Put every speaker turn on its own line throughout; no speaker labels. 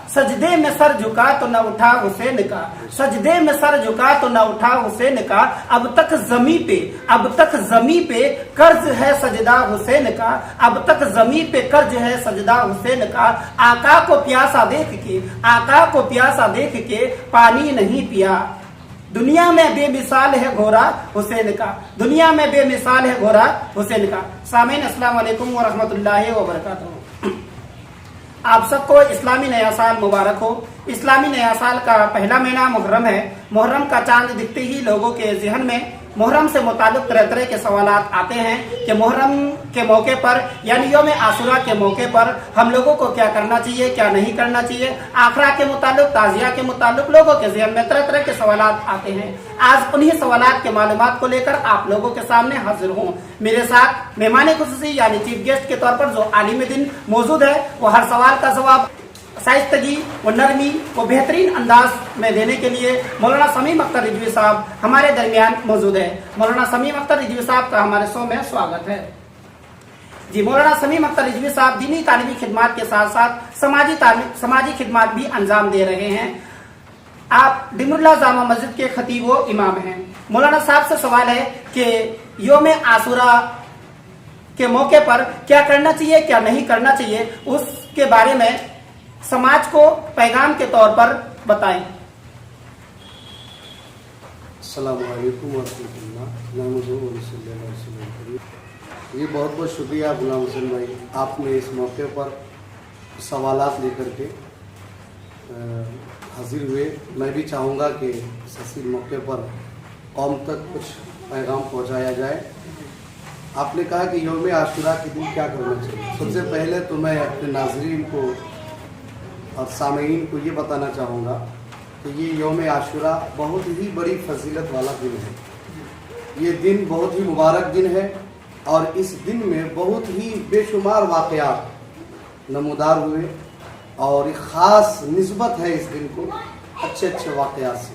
सजदे में सर झुका तो न उठा हुसैन का, सजदे में सर झुका तो न उठा हुसैन का, अब तक जमी पे कर्ज है सजदा हुसैन का, अब तक जमी पे कर्ज है सजदा हुसैन का। आका को प्यासा देख के पानी नहीं पिया, दुनिया में बेमिसाल है घोड़ा हुसैन का, दुनिया में बेमिसाल है घोड़ा हुसैन का। सामीन अस्सलाम वालेकुम व रहमतुल्लाहि व बरकातहू। आप सबको इस्लामी नया साल मुबारक हो। इस्लामी नया साल का पहला महीना मुहर्रम है। मुहर्रम का चांद दिखते ही लोगों के जहन में मुहर्रम से मुताल्लिक तरह तरह के सवालात आते हैं कि मुहर्रम के मौके पर यानी यौम आशूरा के मौके पर हम लोगों को क्या करना चाहिए, क्या नहीं करना चाहिए। आखिरा के मुताल्लिक, ताज़िया के मुताल्लिक लोगों के जहन में तरह तरह के सवालात आते हैं। आज उन्हीं सवालात के मालूमात को लेकर आप लोगों के सामने हाजिर हूँ। मेरे साथ मेहमान खुसूसी यानी चीफ गेस्ट के तौर पर जो आलिम दिन मौजूद है, वो हर सवाल का जवाब शाइस्तगी व नरमी व बेहतरीन अंदाज में देने के लिए मौलाना समीम अख्तर रिजवी साहब हमारे दरमियान मौजूद है। मौलाना समीम अख्तर रिजवी साहब का हमारे शो में स्वागत है। जी, मौलाना समीम अख्तर रिजवी साहब दीनी तालीमी खिदमात के साथ साथ समाजी खिदमात भी अंजाम दे रहे हैं। आप डिमरुल्लाह जामा मस्जिद के खतीब व इमाम हैं। मौलाना साहब से सवाल है कि यौम आशूरा के मौके पर क्या करना चाहिए, क्या नहीं करना चाहिए, उसके बारे में समाज को पैगाम के तौर पर बताएं।
अस्सलामु अलैकुम व रहमतुल्लाह। ये बहुत बहुत शुक्रिया गुलाम हुसैन भाई, आपने इस मौके पर सवालात लेकर के हाजिर हुए। मैं भी चाहूँगा कि इस हसीन मौके पर कौम तक कुछ पैगाम पहुँचाया जाए। आपने कहा कि यौम आशूरा के दिन क्या करना चाहिए। सबसे पहले तो मैं अपने नाज़रीन को और सामीन को ये बताना चाहूँगा कि ये यौम आशूरा बहुत ही बड़ी फजीलत वाला दिन है। ये दिन बहुत ही मुबारक दिन है और इस दिन में बहुत ही बेशुमार वाक़यात नमूदार हुए और एक ख़ास निस्बत है इस दिन को अच्छे अच्छे वाक़यात से।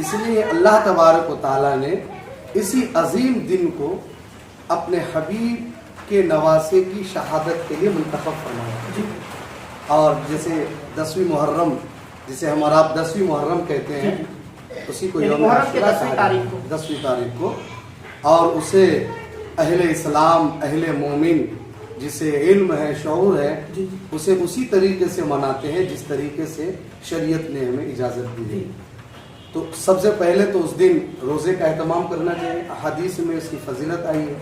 इसलिए अल्लाह तबारक व तआला ने इसी अजीम दिन को अपने हबीब के नवासे की शहादत के लिए मुंतखब फरमाया। और जैसे 10वीं मुहर्रम, जिसे हमारा आप 10वीं मुहर्रम कहते हैं, उसी को यौम आशूरा 10वीं तारीख को, और उसे अहले इस्लाम, अहले मोमिन, जिसे इल्म है, शऊर है, उसे उसी तरीके से मनाते हैं जिस तरीके से शरीयत ने हमें इजाज़त दी है। तो सबसे पहले तो उस दिन रोज़े का एहतमाम करना चाहिए। हदीस में इसकी फजीलत आई है।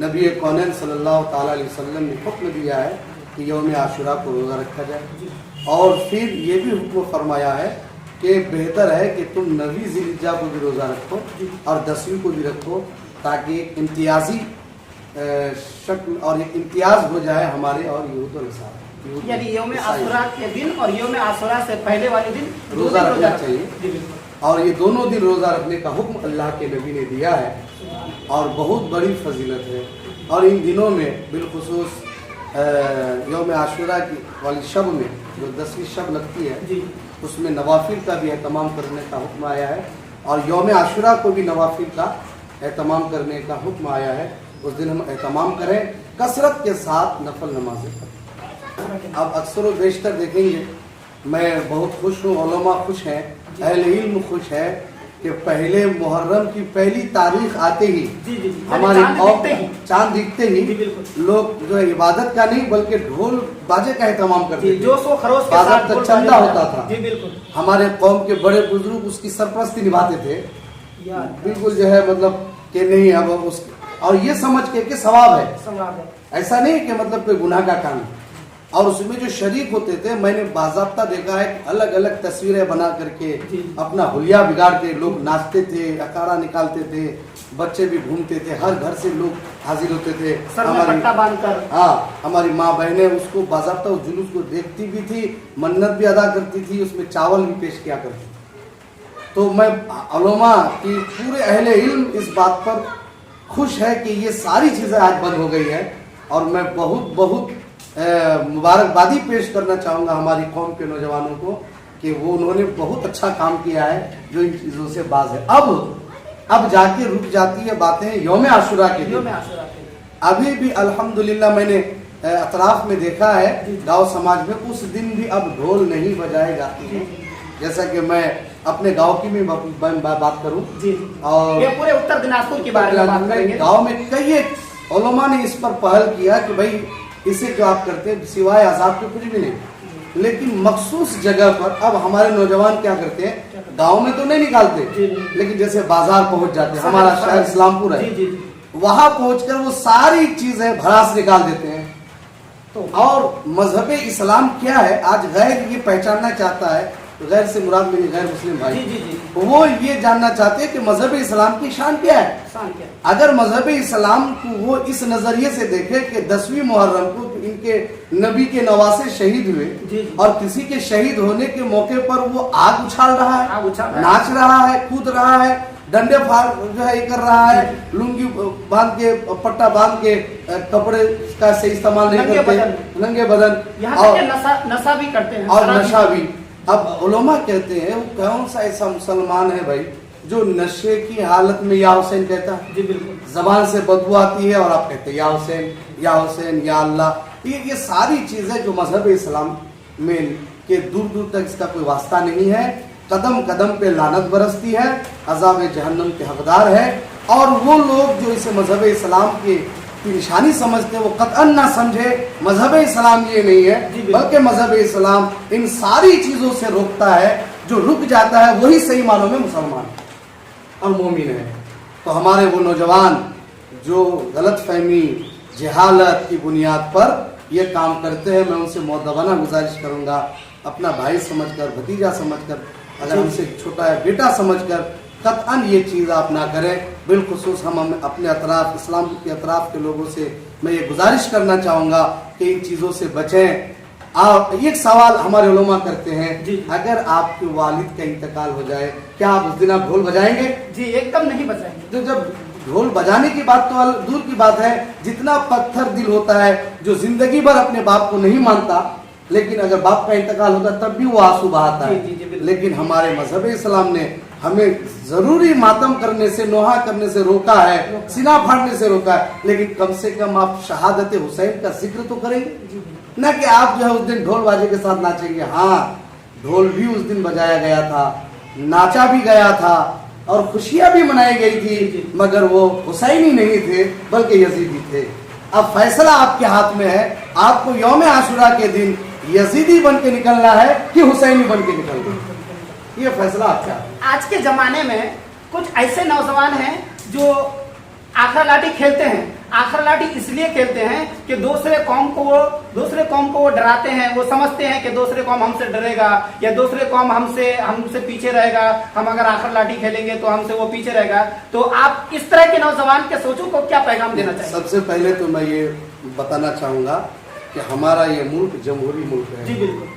नबी कौनैन सल्लल्लाहु ताला अलैहि वसल्लम ने हुक्म दिया है कि यौम आशूरा को रोज़ा रखा जाए, और फिर ये भी हुक्म फरमाया है कि बेहतर है कि तुम 9वीं ज़िलहिज्जा को भी रोज़ा रखो और 10वीं को भी रखो, ताकि इम्तियाजी शक्ल और एक इम्तियाज़ हो जाए हमारे और यूद और नसारा।
यानी यौम आशूरा के दिन और यौम आशूरा से पहले वाले दिन
रोज़ा रखना चाहिए, और ये दोनों दिन रोज़ा रखने का हुक्म अल्लाह के नबी ने दिया है और बहुत बड़ी फजीलत है। और इन दिनों में बिलखुसूस यौम आशूरा की वाली शब में जो 10वीं शब लगती है, उसमें नवाफिल का भी एहतमाम करने का हुक्म आया है, और यौम आशूरा को भी नवाफिल का एहतमाम करने का हुक्म आया है। उस दिन हम एहतमाम करें, कसरत के साथ नफल नमाजें पढ़ें। अब अक्सर व बेशतर देखेंगे, मैं बहुत खुश हूँ, उलमा खुश हैं, अहले इल्म खुश है कि पहले मुहर्रम की पहली तारीख आते ही हमारे चांद दिखते ही लोग जो है इबादत का नहीं बल्कि ढोल बाजे का एहतमाम करते थे। बाज़ाब्ता चंदा होता था। हमारे कौम के बड़े बुजुर्ग उसकी सरपरस्ती निभाते थे, बिल्कुल जो है मतलब कि नहीं अब उस, और ये समझ के कि सवाब है, ऐसा नहीं कि मतलब कोई गुनाह का काम है। और उसमें जो शरीक होते थे, मैंने बाज़ाब्ता देखा है अलग अलग तस्वीरें बना करके अपना हुलिया बिगाड़ के लोग नाचते थे, अखाड़ा निकालते थे, बच्चे भी घूमते थे, हर घर से लोग हाजिर होते थे। हमारी माँ बहनें उसको बाज़ाब्ता उस जुलूस को देखती भी थी, मन्नत भी अदा करती थी, उसमें चावल भी पेश किया करती थी। तो मैं उलमा की पूरे अहले इल्म इस बात पर खुश है कि ये सारी चीज़ें आज बंद हो गई है, और मैं बहुत बहुत मुबारकबादी पेश करना चाहूँगा हमारी कौम के नौजवानों को कि वो उन्होंने बहुत अच्छा काम किया है जो इन चीज़ों से बाज है। अब जाके रुक जाती है बातें यौम आशूरा के दिन। अभी भी अल्हम्दुलिल्लाह मैंने अतराफ में देखा है, गाँव समाज में उस दिन भी अब ढोल नहीं बजाए जाते हैं। जैसा कि मैं अपने गांव की भी बात करूं
जी
और
ये पूरे उत्तर दिनाजपुर के बारे में बात करेंगे।
गांव में कई उलमा ने इस पर पहल किया कि भाई इसे जो आप करते हैं सिवाय अजाब के कुछ भी नहीं, लेकिन मखसूस जगह पर अब हमारे नौजवान क्या करते हैं, गांव में तो नहीं निकालते, लेकिन जैसे बाजार पहुंच जाते हैं, हमारा शहर इस्लामपुर है, वहां पहुंचकर वो सारी चीजें भड़ास निकाल देते हैं। तो और मजहब इस्लाम क्या है, आज गैर ये पहचानना चाहता है, गैर से मुराद मेरे गैर मुस्लिम भाई, वो ये जानना चाहते हैं कि मजहब इस्लाम की शान क्या है। अगर मजहब इस्लाम को वो इस नजरिए से देखे कि 10वीं मुहर्रम को इनके नबी के नवासे शहीद हुए और किसी के शहीद होने के मौके पर वो आग उछाल रहा है, नाच रहा है, कूद रहा है, डंडे फाड़ जो है ये कर रहा है, लुंगी बांध के पट्टा बांध के कपड़े का सही इस्तेमाल नहीं करते, नंगे बदन, और
नशा भी करते हैं
और नशा भी। अब उलमा कहते हैं वो कौन सा ऐसा मुसलमान है भाई जो नशे की हालत में या हुसैन कहता है,
जी बिल्कुल,
जबान से बदबू आती है और आप कहते हैं या हुसैन या अल्लाह। ये सारी चीजें जो मजहब इस्लाम में के दूर दूर तक इसका कोई वास्ता नहीं है, कदम कदम पे लानत बरसती है, अजाब जहन्नम के हकदार है। और वो लोग जो इसे मजहब इस्लाम की निशानी समझते हैं वो कतअन ना समझे मजहब इस्लाम ये नहीं है, बल्कि मजहब इस्लाम इन सारी चीजों से रोकता है। जो रुक जाता है वही सही मानों में मुसलमान और मोमिन है। तो हमारे वो नौजवान जो गलत फहमी जहालत की बुनियाद पर ये काम करते हैं, मैं उनसे मुअद्दबाना गुजारिश करूंगा, अपना भाई समझकर, भतीजा समझकर, अगर हमसे छोटा है बेटा समझकर कतअन ये चीज़ आप ना करें। बिलखुसूस हम अपने अतराफ इस्लाम के अतराफ के लोगों से मैं ये गुजारिश करना चाहूँगा कि इन चीज़ों से बचें। आप एक सवाल हमारे उलमा करते हैं, अगर आपके वालिद का इंतकाल हो जाए क्या आप उस दिन आप ढोल बजाएंगे?
जी एकदम नहीं बजाएंगे।
तो जब ढोल बजाने की बात तो दूर की बात है, जितना पत्थर दिल होता है जो जिंदगी भर अपने बाप को नहीं मानता, लेकिन अगर बाप का इंतकाल होता तब भी वो आंसू बहाता है। लेकिन हमारे मजहब इस्लाम ने हमें जरूरी मातम करने से, नोहा करने से रोका है, सीना फाड़ने से रोका है, लेकिन कम से कम आप शहादत हुसैन का जिक्र तो करेंगे, न कि आप जो है उस दिन ढोल बाजे के साथ नाचेंगे। हाँ, ढोल भी उस दिन बजाया गया था, नाचा भी गया था और खुशियां भी मनाई गई थी, मगर वो हुसैनी नहीं थे बल्कि यजीदी थे। अब फैसला आपके हाथ में है, आपको यौम आशुरा के दिन यजीदी बन के निकलना है कि हुसैनी बन के निकलना है, ये फैसला आपका।
आज के जमाने में कुछ ऐसे नौजवान हैं जो आखर लाठी खेलते हैं। आखर लाठी इसलिए खेलते हैं कि दूसरे कौम को वो डराते हैं। वो समझते हैं कि दूसरे कौम हमसे डरेगा या दूसरे कौम हमसे पीछे रहेगा, हम अगर आखर लाठी खेलेंगे तो हमसे वो पीछे रहेगा। तो आप इस तरह के नौजवान के सोचों को क्या पैगाम देना चाहिए?
सबसे पहले तो मैं ये बताना चाहूंगा कि हमारा ये मुल्क जमहूरी मुल्क है।
जी बिल्कुल।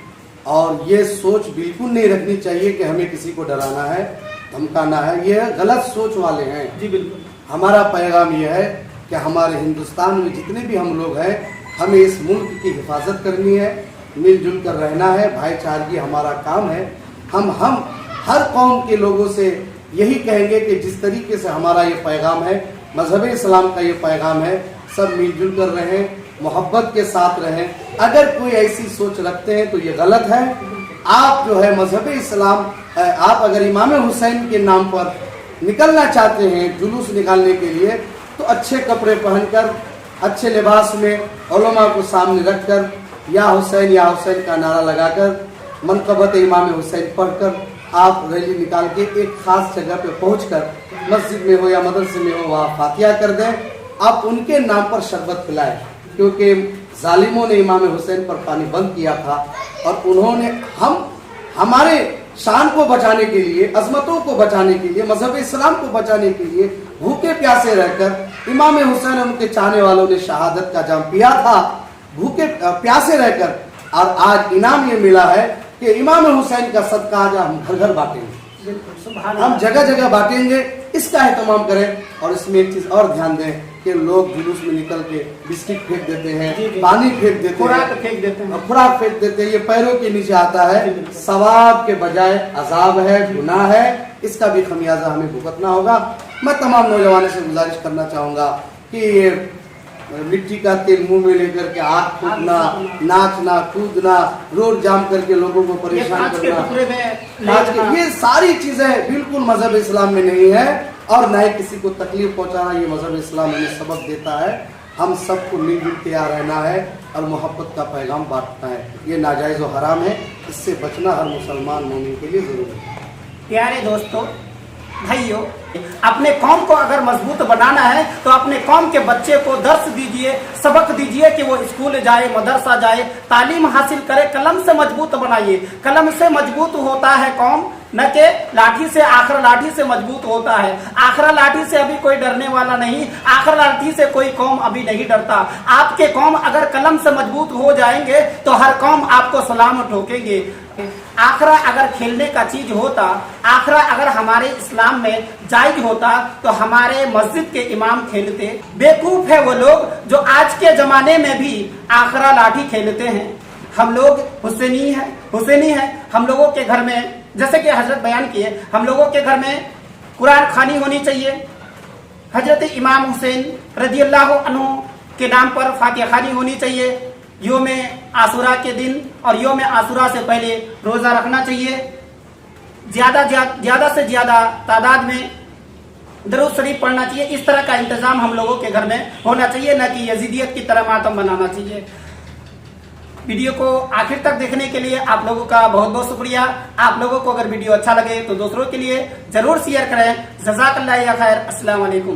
और ये सोच बिल्कुल नहीं रखनी चाहिए कि हमें किसी को डराना है, धमकाना है, ये गलत सोच वाले हैं।
जी बिल्कुल।
हमारा पैगाम ये है कि हमारे हिंदुस्तान में जितने भी हम लोग हैं, हमें इस मुल्क की हिफाजत करनी है, मिलजुल कर रहना है, भाईचारगी हमारा काम है। हम हर कौम के लोगों से यही कहेंगे कि जिस तरीके से हमारा ये पैगाम है, मजहब इस्लाम का ये पैगाम है, सब मिलजुल कर रहें, मोहब्बत के साथ रहें। अगर कोई ऐसी सोच रखते हैं तो ये गलत है। आप जो है मजहब इस्लाम, आप अगर इमाम हुसैन के नाम पर निकलना चाहते हैं जुलूस निकालने के लिए, तो अच्छे कपड़े पहनकर, अच्छे लिबास में उलमा को सामने रखकर या हुसैन का नारा लगाकर, मनकबत इमाम हुसैन पढ़कर आप रैली निकाल के एक खास जगह पे पहुंचकर, मस्जिद में हो या मदरसे में हो, वहाँ फातिहा कर दें। आप उनके नाम पर शरबत पिलाएं, क्योंकि जालिमों ने इमाम हुसैन पर पानी बंद किया था और उन्होंने हमारे शान को बचाने के लिए, अजमतों को बचाने के लिए, मजहब इस्लाम को बचाने के लिए भूखे प्यासे रहकर इमाम हुसैन और उनके चाहने वालों ने शहादत का जाम पिया था, भूखे प्यासे रहकर। और आज इनाम ये मिला है कि इमाम हुसैन का सदका आज हम घर घर बांटेंगे, हम जगह जगह बांटेंगे। इसका एहतमाम करें। और इसमें एक चीज और ध्यान दें कि लोग जुलूस में निकल के बिस्किट फेंक देते हैं, पानी फेंक देते हैं, खुराक फेंक देते हैं, ये पैरों के नीचे आता है, सवाब के बजाय अजाब है, गुनाह है। इसका भी खमियाजा हमें भुगतना होगा। मैं तमाम नौजवानों से गुजारिश करना चाहूंगा कि मिट्टी का तेल मुंह में लेकर के आग फूकना, नाचना, कूदना, रोड जाम करके लोगों को परेशान
कांच के
करना,
टुकड़े में
आज
लेटना।
के ये सारी चीजें बिल्कुल मजहब इस्लाम में नहीं है और न ही किसी को तकलीफ पहुंचाना ये मजहब इस्लाम हमें सबक देता है। हम सबको मिलजुल के यहाँ रहना है और मोहब्बत का पैगाम बांटना है। ये नाजायज़ और हराम है, इससे बचना हर मुसलमान मोमिन के लिए जरूरी है।
प्यारे दोस्तों, भाइयों, अपने कौम को अगर मजबूत बनाना है तो अपने कौम के बच्चे को दर्स दीजिए, सबक दीजिए कि वो स्कूल जाए, मदरसा जाए, तालीम हासिल करे, कलम से मजबूत बनाइए। कलम से मजबूत होता है कौम, न कि लाठी से। आखिर लाठी से मजबूत होता है। आखिर लाठी से अभी कोई डरने वाला नहीं, आखिर लाठी से कोई कौम अभी नहीं डरता। आपके कौम अगर कलम से मजबूत हो जाएंगे तो हर कौम आपको सलाम ठोकेंगे। आखरा अगर खेलने का चीज होता, आखरा अगर हमारे इस्लाम में जायज होता तो हमारे मस्जिद के इमाम खेलते। बेवकूफ है वो लोग जो आज के जमाने में भी आखरा लाठी खेलते हैं। हम लोग हुसैनी है। हम लोगों के घर में, जैसे कि हजरत बयान किए, हम लोगों के घर में कुरान खानी होनी चाहिए। हजरत इमाम हुसैन रदियल्लाहु अन्हु के नाम पर फातिहा खानी होनी चाहिए। योम आशुरा के दिन और योम आशुरा से पहले रोजा रखना चाहिए। ज्यादा से ज्यादा तादाद में दरूद शरीफ पढ़ना चाहिए। इस तरह का इंतजाम हम लोगों के घर में होना चाहिए, न कि यजीदियत की तरह मातम बनाना चाहिए। वीडियो को आखिर तक देखने के लिए आप लोगों का बहुत बहुत शुक्रिया। आप लोगों को अगर वीडियो अच्छा लगे तो दूसरों के लिए जरूर शेयर करें। जज़ाकल्लाह खैर। अस्सलाम वालेकुम।